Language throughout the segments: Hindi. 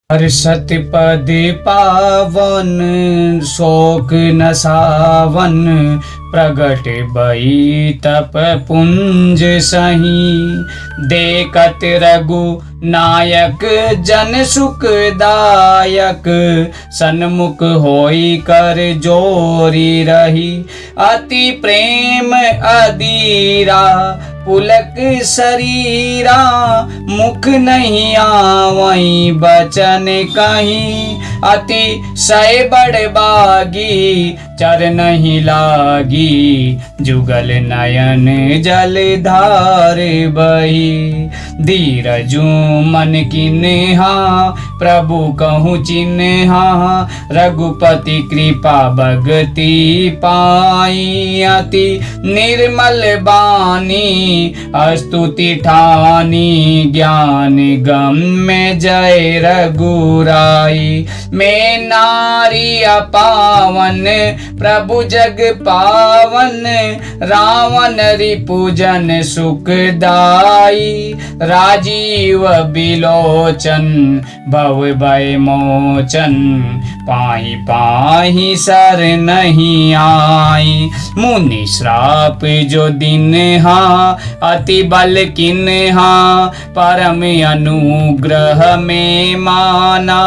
हर्षत पद पावन शोक नसावन, प्रगट भई तप पुंज सही। देखत रघु नायक जन सुखदायक, सन्मुख होई कर जोरी रही। अति प्रेम अधीरा पुलक शरीरा, मुख नहीं आवई बचन कहीं। अति सय बड़ बागी चर नहीं लागी, जुगल नयन जल धार बही। धीरजू मन किन्हा प्रभु कहूँ चिन्हा, रघुपति कृपा भगति पाई। अति निर्मल बानी स्तुति ठानी, ज्ञान गम में जय रघुराई। मैं नारी अपावन प्रभु जग पावन, रावण रिपुजन सुखदाई। राजीव बिलोचन भव भय मोचन, पाहि पाहि सर नहीं आई। मुनि श्राप जो दिन्हा अति बल किन्हा, परम अनुग्रह में माना।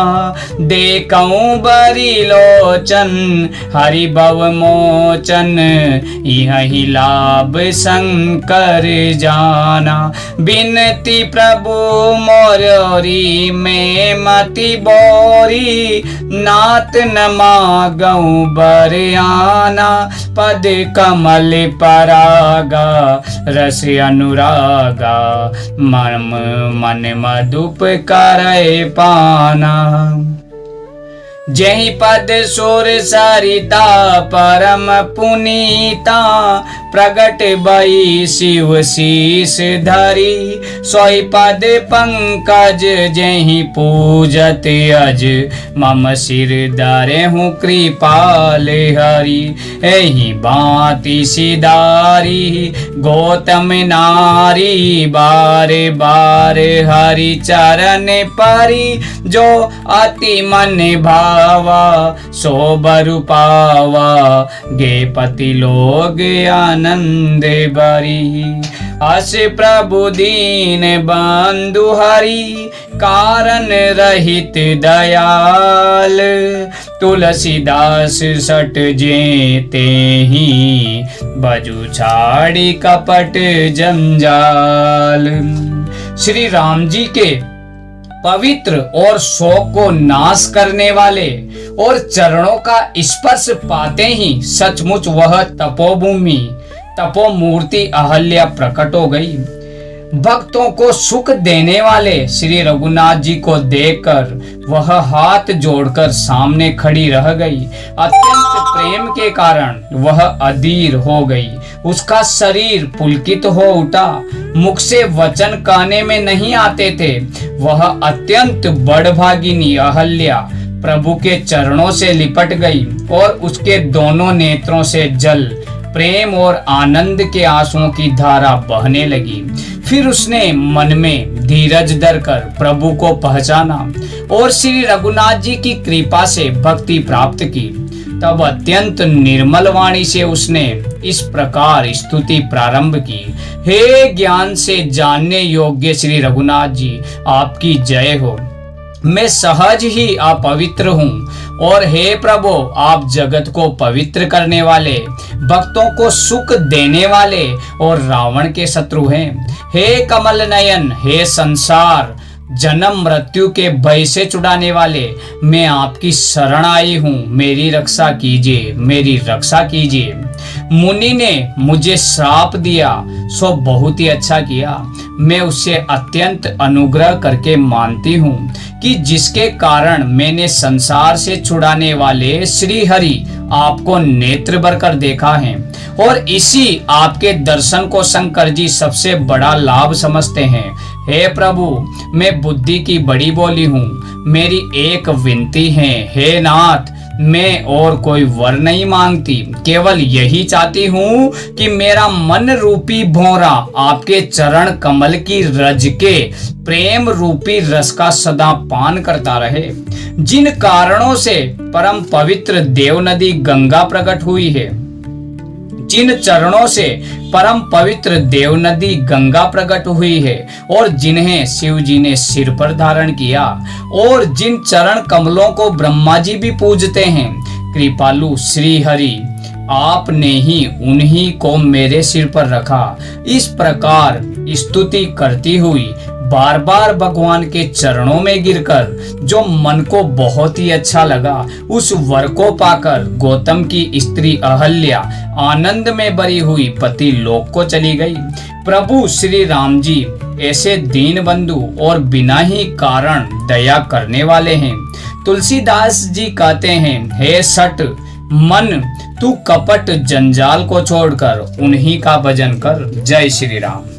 देखऊं बरी लोचन हरि भव मोचन, यही लाभ शंकर जाना। बिनती प्रभु मोरी में मति बोरी, नाथ न मागऊं बरयाना। पद कमल परागा रस अनुरागा, मन मधुप करे पाना। जहि पद सुर सरिता परम पुनीता, प्रगट भई शिव शीस धरी। सोई पद पंकज जहि पूजत अज, मम सिर धरे हूँ कृपाल हरि। एहि बाति सिधारी गौतम नारी, बारे बारे हरि चरण परी। जो अति मन भावा सो बरु पावा, गे पति लोग आनंद बरी। अस प्रभु दीन बंधु हरि, कारण रहित दयाल। तुलसीदास सट जेते ही, बजू छाड़ी कपट जंजाल। श्री राम जी के पवित्र और शोक को नाश करने वाले और चरणों का स्पर्श पाते ही सचमुच वह तपोभूमि तपोमूर्ति अहल्या प्रकट हो गई। भक्तों को सुख देने वाले श्री रघुनाथ जी को देखकर वह हाथ जोड़कर सामने खड़ी रह गई। अत्यंत प्रेम के कारण वह अधीर हो गई। उसका शरीर पुलकित हो उठा। मुख से वचन कहने में नहीं आते थे। वह अत्यंत बड़भागिनी अहल्या प्रभु के चरणों से लिपट गई और उसके दोनों नेत्रों से जल, प्रेम और आनंद के आंसुओं की धारा बहने लगी। फिर उसने मन में धीरज धरकर प्रभु को पहचाना और श्री रघुनाथ जी की कृपा से भक्ति प्राप्त की। तब अत्यंत निर्मल वाणी से उसने इस प्रकार स्तुति प्रारंभ की। हे ज्ञान से जानने योग्य श्री रघुनाथ जी, आपकी जय हो। मैं सहज ही अपवित्र हूँ और हे प्रभु, आप जगत को पवित्र करने वाले, भक्तों को सुख देने वाले और रावण के शत्रु हैं। हे कमल नयन, हे संसार जन्म मृत्यु के भय से छुड़ाने वाले, मैं आपकी शरण आई हूँ। मेरी रक्षा कीजिए, मेरी रक्षा कीजिए। मुनि ने मुझे श्राप दिया सो बहुत ही अच्छा किया। मैं उससे अत्यंत अनुग्रह करके मानती हूँ कि जिसके कारण मैंने संसार से छुड़ाने वाले श्री हरि आपको नेत्र भर कर देखा है और इसी आपके दर्शन को शंकर जी सबसे बड़ा लाभ समझते हैं। हे प्रभु, मैं बुद्धि की बड़ी बोली हूँ। मेरी एक विनती है, हे नाथ, मैं और कोई वर नहीं मांगती, केवल यही चाहती हूँ कि मेरा मन रूपी भौरा आपके चरण कमल की रज के प्रेम रूपी रस का सदा पान करता रहे। जिन कारणों से परम पवित्र देव नदी गंगा प्रकट हुई है, जिन चरणों से परम पवित्र देव नदी गंगा प्रकट हुई है और जिन्हें शिव जी ने सिर पर धारण किया, और जिन चरण कमलों को ब्रह्मा जी भी पूजते हैं, कृपालु श्री हरि आपने ही उन्हीं को मेरे सिर पर रखा। इस प्रकार स्तुति करती हुई बार बार भगवान के चरणों में गिरकर जो मन को बहुत ही अच्छा लगा, उस वर को पाकर गौतम की स्त्री अहल्या आनंद में भरी हुई पति लोक को चली गई। प्रभु श्री राम जी ऐसे दीन बंधु और बिना ही कारण दया करने वाले हैं। तुलसीदास जी कहते हैं, हे सट मन तू कपट जंजाल को छोड़कर उन्हीं का भजन कर। जय श्री राम।